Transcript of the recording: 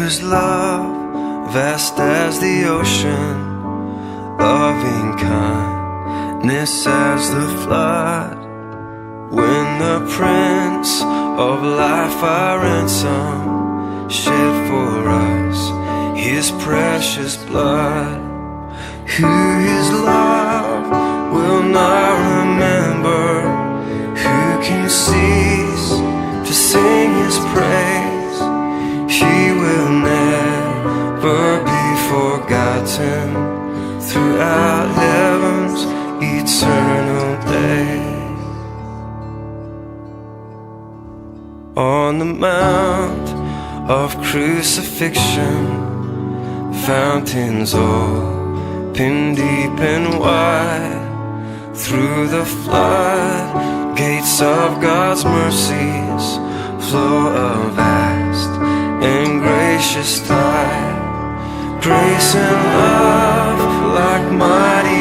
His love, vast as the ocean, loving kindness as the flood. When the Prince of Life, our ransom, shed for us His precious blood, who His love will not remember, who can cease to sing His praise? He will never be forgotten throughout heaven's eternal day. On the mount of crucifixion, fountains open deep and wide. Through the flood gates of God's mercies flow a vast and gracious tide. Grace and love like mighty